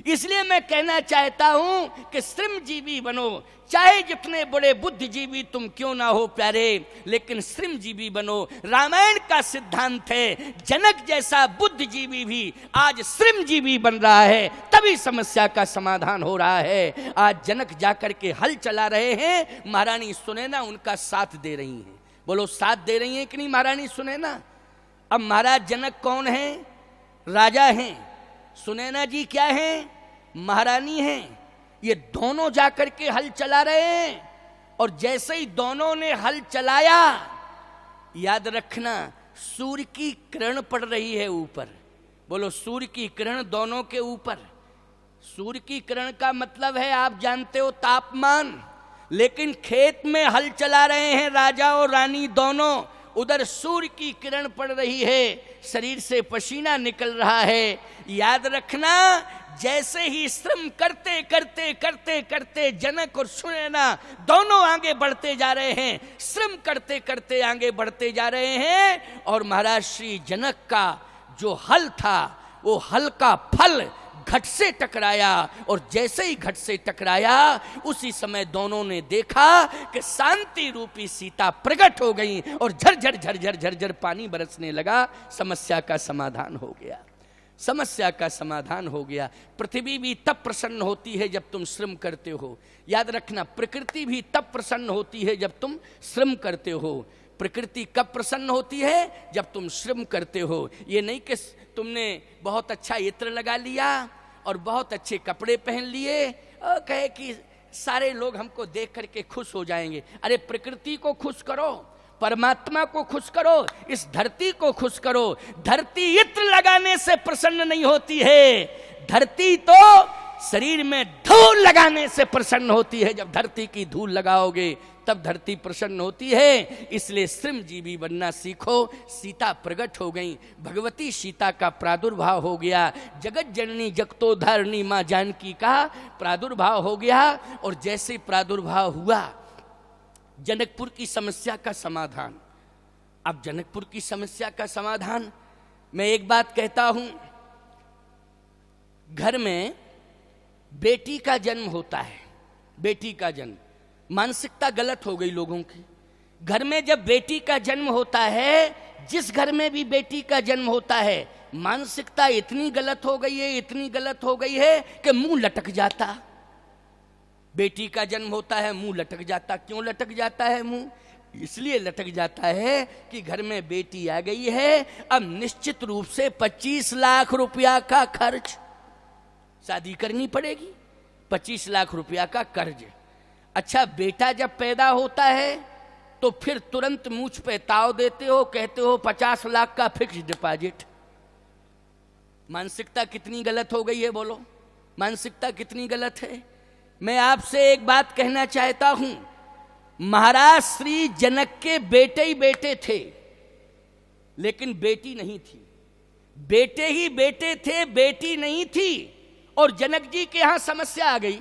इसलिए मैं कहना चाहता हूं कि श्रमजीवी बनो, चाहे जितने बड़े बुद्धिजीवी तुम क्यों ना हो प्यारे, लेकिन श्रमजीवी बनो। रामायण का सिद्धांत है, जनक जैसा बुद्धिजीवी भी आज श्रमजीवी बन रहा है, तभी समस्या का समाधान हो रहा है। आज जनक जाकर के हल चला रहे हैं, महारानी सुनैना उनका साथ दे रही हैं। बोलो साथ दे रही हैं कि नहीं महारानी सुनैना? अब महाराज जनक कौन है? राजा हैं। सुनैना जी क्या हैं? महारानी हैं। ये दोनों जाकर के हल चला रहे हैं, और जैसे ही दोनों ने हल चलाया, याद रखना सूर्य की किरण पड़ रही है ऊपर। बोलो सूर्य की किरण दोनों के ऊपर। सूर्य की किरण का मतलब है आप जानते हो तापमान, लेकिन खेत में हल चला रहे हैं राजा और रानी दोनों, उधर सूर्य की किरण पड़ रही है, शरीर से पसीना निकल रहा है। याद रखना जैसे ही श्रम करते करते करते करते जनक और सुनैना दोनों आगे बढ़ते जा रहे हैं, श्रम करते करते आगे बढ़ते जा रहे हैं, और महाराज श्री जनक का जो हल था वो हल का फल घट से टकराया, और जैसे ही घट से टकराया उसी समय दोनों ने देखा कि शांति रूपी सीता प्रकट हो गई, और झरझर झरझर झरझर पानी बरसने लगा। समस्या का समाधान हो गया, समस्या का समाधान हो गया। पृथ्वी भी तब प्रसन्न होती है जब तुम श्रम करते हो। याद रखना प्रकृति भी तब प्रसन्न होती है जब तुम श्रम करते हो। प्रकृति कब प्रसन्न होती है? जब तुम श्रम करते हो। ये नहीं कि तुमने बहुत अच्छा इत्र लगा लिया और बहुत अच्छे कपड़े पहन लिए और कहे कि सारे लोग हमको देख करके खुश हो जाएंगे। अरे प्रकृति को खुश करो, परमात्मा को खुश करो, इस धरती को खुश करो। धरती इत्र लगाने से प्रसन्न नहीं होती है, धरती तो शरीर में धूल लगाने से प्रसन्न होती है। जब धरती की धूल लगाओगे तब धरती प्रसन्न होती है। इसलिए श्रमजीवी बनना सीखो। सीता प्रकट हो गई, भगवती सीता का प्रादुर्भाव हो गया, जगत जननी जगतोद्धारिणी मां जानकी का प्रादुर्भाव हो गया। और जैसे प्रादुर्भाव हुआ, जनकपुर की समस्या का समाधान। अब जनकपुर की समस्या का समाधान, मैं एक बात कहता हूं, घर में बेटी का जन्म होता है, बेटी का जन्म, मानसिकता गलत हो गई लोगों की। घर में जब बेटी का जन्म होता है, जिस घर में भी बेटी का जन्म होता है, मानसिकता इतनी गलत हो गई है, इतनी गलत हो गई है कि मुंह लटक जाता। बेटी का जन्म होता है, मुंह लटक जाता। क्यों लटक जाता है मुंह? इसलिए लटक जाता है कि घर में बेटी आ गई है, अब निश्चित रूप से 25 लाख रुपया का खर्च, शादी करनी पड़ेगी, 25 लाख रुपया का कर्ज। अच्छा, बेटा जब पैदा होता है तो फिर तुरंत मूछ पे ताव देते हो, कहते हो 50 लाख का फिक्स डिपॉजिट। मानसिकता कितनी गलत हो गई है, बोलो मानसिकता कितनी गलत है। मैं आपसे एक बात कहना चाहता हूं, महाराज श्री जनक के बेटे ही बेटे थे, लेकिन बेटी नहीं थी। बेटे ही बेटे थे, बेटी नहीं थी। और जनक जी के यहां समस्या आ गई,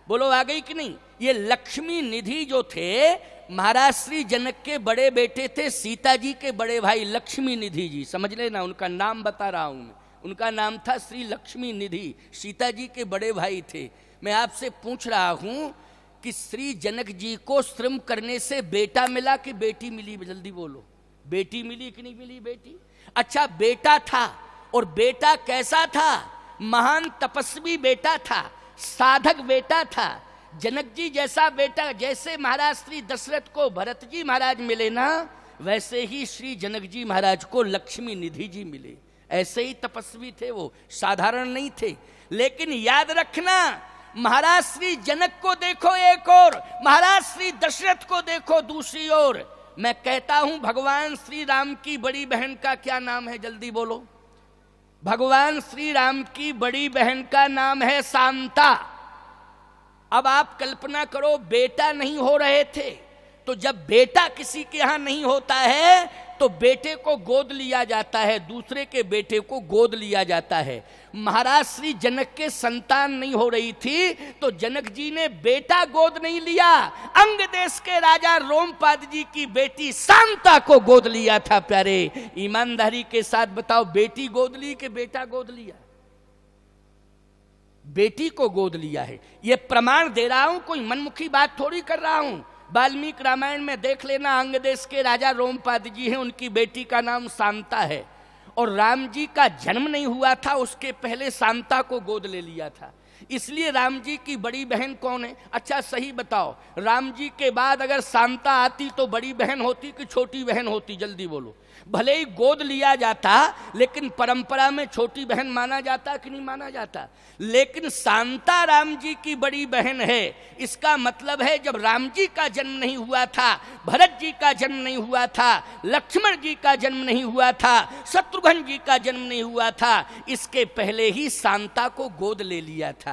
बोलो आ गई कि नहीं? ये लक्ष्मी निधि जो थे, महाराज श्री जनक के बड़े बेटे थे, सीता जी के बड़े भाई लक्ष्मी निधि जी, समझ लेना, उनका नाम बता रहा हूं मैं। उनका नाम था श्री लक्ष्मी निधि, सीता जी के बड़े भाई थे। मैं आपसे पूछ रहा हूं कि श्री जनक जी को श्रम करने से बेटा मिला कि बेटी मिली? जल्दी बोलो, बेटी मिली कि नहीं मिली? बेटी। अच्छा, बेटा था, और बेटा कैसा था? महान तपस्वी बेटा था, साधक बेटा था। जनक जी जैसा बेटा, जैसे महाराज श्री दशरथ को भरत जी महाराज मिले ना, वैसे ही श्री जनक जी महाराज को लक्ष्मी निधि जी मिले। ऐसे ही तपस्वी थे वो, साधारण नहीं थे। लेकिन याद रखना, महाराज श्री जनक को देखो एक और, महाराज श्री दशरथ को देखो दूसरी ओर। मैं कहता हूं भगवान श्री राम की बड़ी बहन का क्या नाम है? जल्दी बोलो। भगवान श्री राम की बड़ी बहन का नाम है शांता। अब आप कल्पना करो, बेटा नहीं हो रहे थे, तो जब बेटा किसी के यहां नहीं होता है तो बेटे को गोद लिया जाता है, दूसरे के बेटे को गोद लिया जाता है। महाराज श्री जनक के संतान नहीं हो रही थी, तो जनक जी ने बेटा गोद नहीं लिया, अंग देश के राजा रोमपाद जी की बेटी शांता को गोद लिया था। प्यारे, ईमानदारी के साथ बताओ, बेटी गोद ली कि बेटा गोद लिया? बेटी को गोद लिया है। ये प्रमाण दे रहा हूं, कोई मनमुखी बात थोड़ी कर रहा हूं। वाल्मीकि रामायण में देख लेना, अंग देश के राजा रोमपाद जी हैं, उनकी बेटी का नाम शांता है, और राम जी का जन्म नहीं हुआ था उसके पहले शांता को गोद ले लिया था। इसलिए राम जी की बड़ी बहन कौन है? अच्छा सही बताओ, राम जी के बाद अगर शांता आती तो बड़ी बहन होती कि छोटी बहन होती? जल्दी बोलो। भले ही गोद लिया जाता, लेकिन परंपरा में छोटी बहन माना जाता कि नहीं माना जाता? लेकिन शांता राम जी की बड़ी बहन है। इसका मतलब है जब राम जी का जन्म नहीं हुआ था, भरत जी का जन्म नहीं हुआ था, लक्ष्मण जी का जन्म नहीं हुआ था, शत्रुघ्न जी का जन्म नहीं हुआ था, इसके पहले ही शांता को गोद ले लिया था।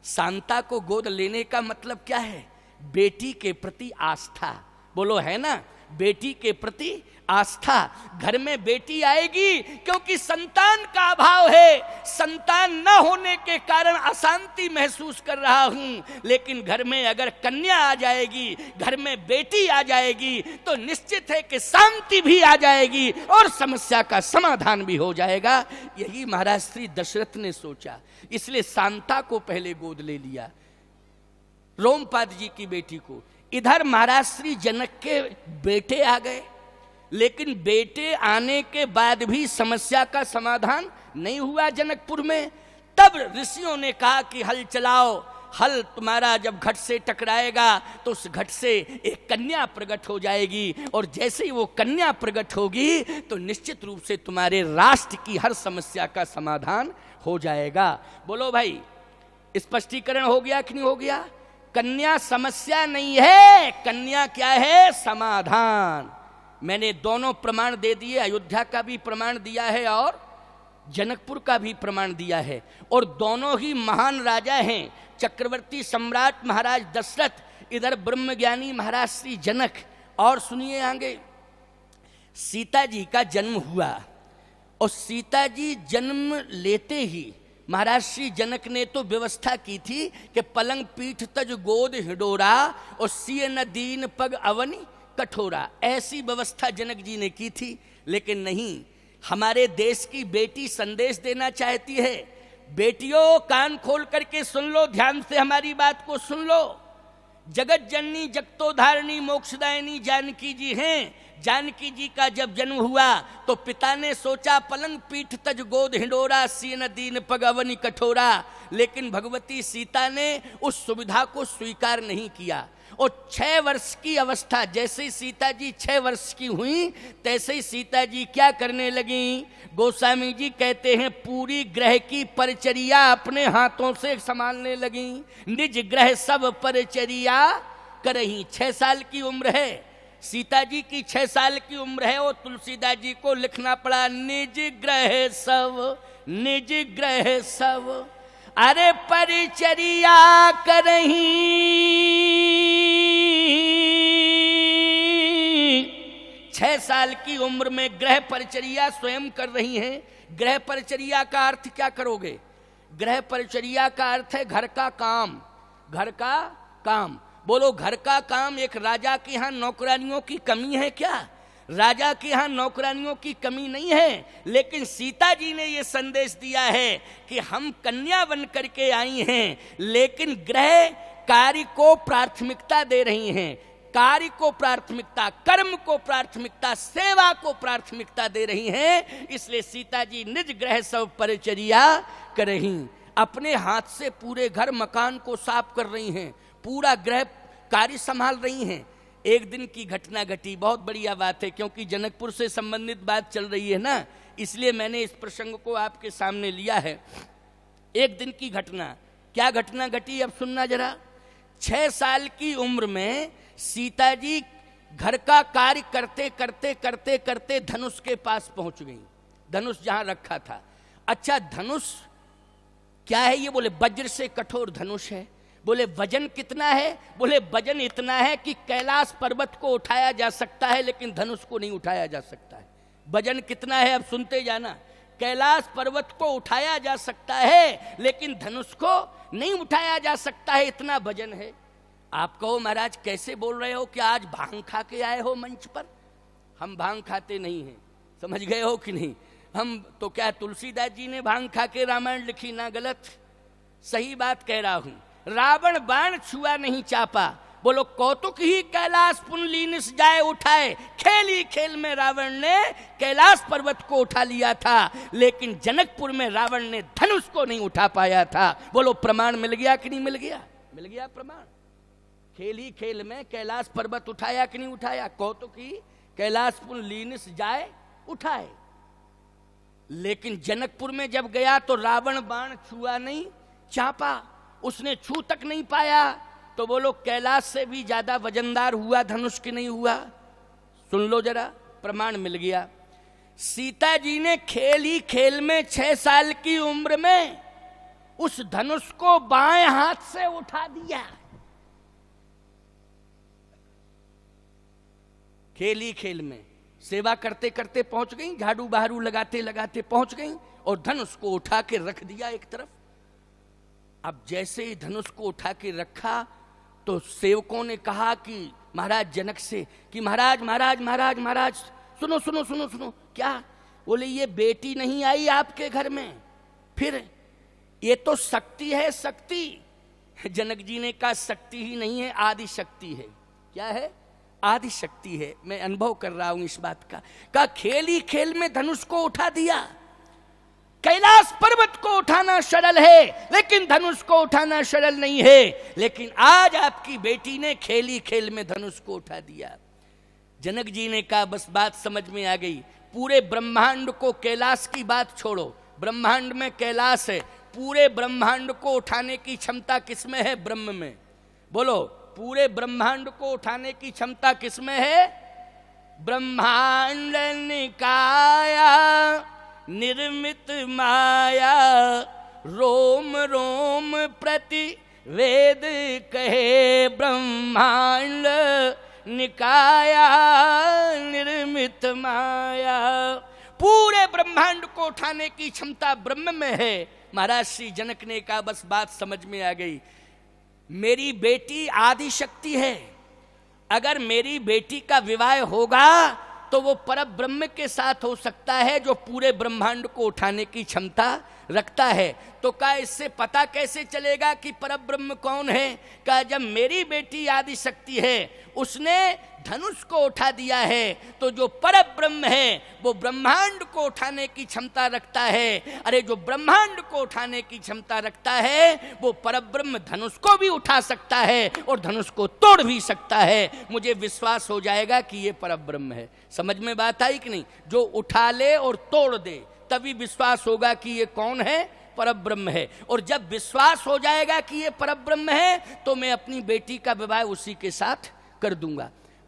शांता को गोद लेने का मतलब क्या है? बेटी के प्रति आस्था। बोलो है ना, बेटी के प्रति आस्था। घर में बेटी आएगी क्योंकि संतान का अभाव है, संतान न होने के कारण अशांति महसूस कर रहा हूं, लेकिन घर में अगर कन्या आ जाएगी, घर में बेटी आ जाएगी, तो निश्चित है कि शांति भी आ जाएगी और समस्या का समाधान भी हो जाएगा। यही महाराज श्री दशरथ ने सोचा, इसलिए शांता को पहले गोद ले लिया, रोमपाद जी की बेटी को। इधर महाराज श्री जनक के बेटे आ गए, लेकिन बेटे आने के बाद भी समस्या का समाधान नहीं हुआ जनकपुर में। तब ऋषियों ने कहा कि हल चलाओ, हल तुम्हारा जब घट से टकराएगा तो उस घट से एक कन्या प्रकट हो जाएगी, और जैसे ही वो कन्या प्रकट होगी तो निश्चित रूप से तुम्हारे राष्ट्र की हर समस्या का समाधान हो जाएगा। बोलो भाई, स्पष्टीकरण हो गया कि नहीं हो गया? कन्या समस्या नहीं है, कन्या क्या है? समाधान। मैंने दोनों प्रमाण दे दिए, अयोध्या का भी प्रमाण दिया है और जनकपुर का भी प्रमाण दिया है, और दोनों ही महान राजा हैं, चक्रवर्ती सम्राट महाराज दशरथ, इधर ब्रह्मज्ञानी महाराज श्री जनक। और सुनिए आगे, सीता जी का जन्म हुआ, और सीता जी जन्म लेते ही महाराज श्री जनक ने तो व्यवस्था की थी कि पलंग पीठ तज गोद हिडोरा और सिय न दीन पग अवनी कठोरा, ऐसी व्यवस्था जनक जी ने की थी। लेकिन नहीं, हमारे देश की बेटी संदेश देना चाहती है। बेटियों कान खोल करके सुन लो, ध्यान से हमारी बात को सुन लो। जगत जननी जगतोधारिणी मोक्षदायिनी जानकी जी हैं। जानकी जी का जब जन्म हुआ तो पिता ने सोचा पलंग पीठ तज गोद हिंडोरा सीन दीन पग अवनी कठोरा, लेकिन भगवती सीता ने उस सुविधा को स्वीकार नहीं किया। और 6 वर्ष की अवस्था, जैसे ही सीता जी 6 वर्ष की हुई तैसे ही सीता जी क्या करने लगी? गोस्वामी जी कहते हैं पूरी ग्रह की परिचर्या अपने हाथों से संभालने लगी। निज ग्रह सब परिचर्या करही। 6 साल की उम्र है सीता जी की, 6 साल की उम्र है, और तुलसीदास जी को लिखना पड़ा निज ग्रह सब, निज ग्रह सब अरे परिचर्या करही। 6 साल की उम्र में ग्रह परिचर्या स्वयं कर रही हैं। ग्रह परिचर्या का अर्थ क्या करोगे? ग्रह परिचर्या का अर्थ है घर का काम, घर का काम। बोलो, घर का काम। एक राजा के यहाँ नौकरानियों की कमी है क्या? राजा के यहाँ नौकरानियों की कमी नहीं है, लेकिन सीता जी ने यह संदेश दिया है कि हम कन्या बन करके आई हैं, लेकिन ग्रह कार्य को प्राथमिकता दे रही हैं, कार्य को प्राथमिकता, कर्म को प्राथमिकता, सेवा को प्राथमिकता दे रही हैं। इसलिए सीता जी निज ग्रह सब परिचर्या कर रही, अपने हाथ से पूरे घर मकान को साफ कर रही हैं, पूरा ग्रह कार्य संभाल रही हैं। एक दिन की घटना घटी, बहुत बढ़िया बात है, क्योंकि जनकपुर से संबंधित बात चल रही है ना, इसलिए मैंने इस प्रसंग को आपके सामने लिया है। एक दिन की घटना, क्या घटना घटी अब सुनना जरा। 6 साल की उम्र में सीता जी घर का कार्य करते करते करते करते धनुष के पास पहुंच गई, धनुष जहां रखा था। अच्छा, धनुष क्या है ये? बोले वज्र से कठोर धनुष है। बोले वजन कितना है? बोले वजन इतना है कि कैलाश पर्वत को उठाया जा सकता है, लेकिन धनुष को नहीं उठाया जा सकता है। वजन कितना है अब सुनते जाना। कैलाश पर्वत को उठाया जा सकता है, लेकिन धनुष को नहीं उठाया जा सकता है, इतना वजन है। आप कहो महाराज कैसे बोल रहे हो, क्या आज भांग खा के आए हो मंच पर? हम भांग खाते नहीं हैं, समझ गए हो कि नहीं? हम तो क्या तुलसीदास जी ने भांग खा के रामायण लिखी ना? गलत। सही बात कह रहा हूं। रावण बाण छुआ नहीं चापा, बोलो कौतुक ही कैलाश पुनलीनिस जाए उठाए। खेल ही खेल में रावण ने कैलाश पर्वत को उठा लिया था, लेकिन जनकपुर में रावण ने धनुष को नहीं उठा पाया था। बोलो प्रमाण मिल गया कि नहीं मिल गया? मिल गया प्रमाण। खेल ही खेल में कैलाश पर्वत उठाया कि नहीं उठाया? कौतुक ही कैलाश पुनलीनिस जाए उठाए। लेकिन जनकपुर में जब गया तो रावण बाण छुआ नहीं चापा, उसने छू तक नहीं पाया। तो बोलो कैलाश से भी ज्यादा वजनदार हुआ धनुष कि नहीं हुआ? सुन लो जरा, प्रमाण मिल गया। सीता जी ने खेल ही खेल में 6 साल की उम्र में उस धनुष को बाएं हाथ से उठा दिया। खेल ही खेल में सेवा करते करते पहुंच गई, झाड़ू बहारू लगाते लगाते पहुंच गई और धनुष को उठा के रख दिया एक तरफ। अब जैसे ही धनुष को उठा के रखा तो सेवकों ने कहा कि महाराज जनक से कि महाराज महाराज महाराज महाराज सुनो सुनो सुनो सुनो। क्या? बोले ये बेटी नहीं आई आपके घर में, फिर ये तो शक्ति है शक्ति। जनक जी ने कहा शक्ति ही नहीं है, आदि शक्ति है। क्या है? आदि शक्ति है। मैं अनुभव कर रहा हूं इस बात का। कहा खेल ही खेल में धनुष को उठा दिया। कैलाश पर्वत को उठाना सरल है, लेकिन धनुष को उठाना सरल नहीं है। लेकिन आज आपकी बेटी ने खेल ही खेल में धनुष को उठा दिया। जनक जी ने कहा बस बात समझ में आ गई। पूरे ब्रह्मांड को, कैलाश की बात छोड़ो, ब्रह्मांड में कैलाश है, पूरे ब्रह्मांड को उठाने की क्षमता किसमें है? ब्रह्म में। बोलो पूरे ब्रह्मांड को उठाने की क्षमता किसमें है? ब्रह्मांड निकाया निर्मित माया, रोम रोम प्रति वेद कहे। ब्रह्मांड निकाया निर्मित माया, पूरे ब्रह्मांड को उठाने की क्षमता ब्रह्म में है। महाराज श्री जनक ने कहा बस बात समझ में आ गई। मेरी बेटी आदि शक्ति है, अगर मेरी बेटी का विवाह होगा तो वो परम ब्रह्म के साथ हो सकता है जो पूरे ब्रह्मांड को उठाने की क्षमता रखता है। तो कहा इससे पता कैसे चलेगा कि परम ब्रह्म कौन है? कहा जब मेरी बेटी आदि शक्ति है, उसने धनुष को उठा दिया है, तो जो परम ब्रह्म है वो ब्रह्मांड को उठाने की क्षमता रखता है। अरे जो ब्रह्मांड को उठाने की क्षमता रखता है वो परम ब्रह्म धनुष को भी उठा सकता है और धनुष को तोड़ भी सकता है। मुझे विश्वास हो जाएगा कि ये परम ब्रह्म है। समझ में बात आई कि नहीं? जो उठा ले और तोड़ दे तभी विश्वास होगा कि ये कौन है? परम ब्रह्म है। और जब विश्वास हो जाएगा कि ये परम ब्रह्म है तो मैं अपनी बेटी का विवाह उसी के साथ कर दूंगा।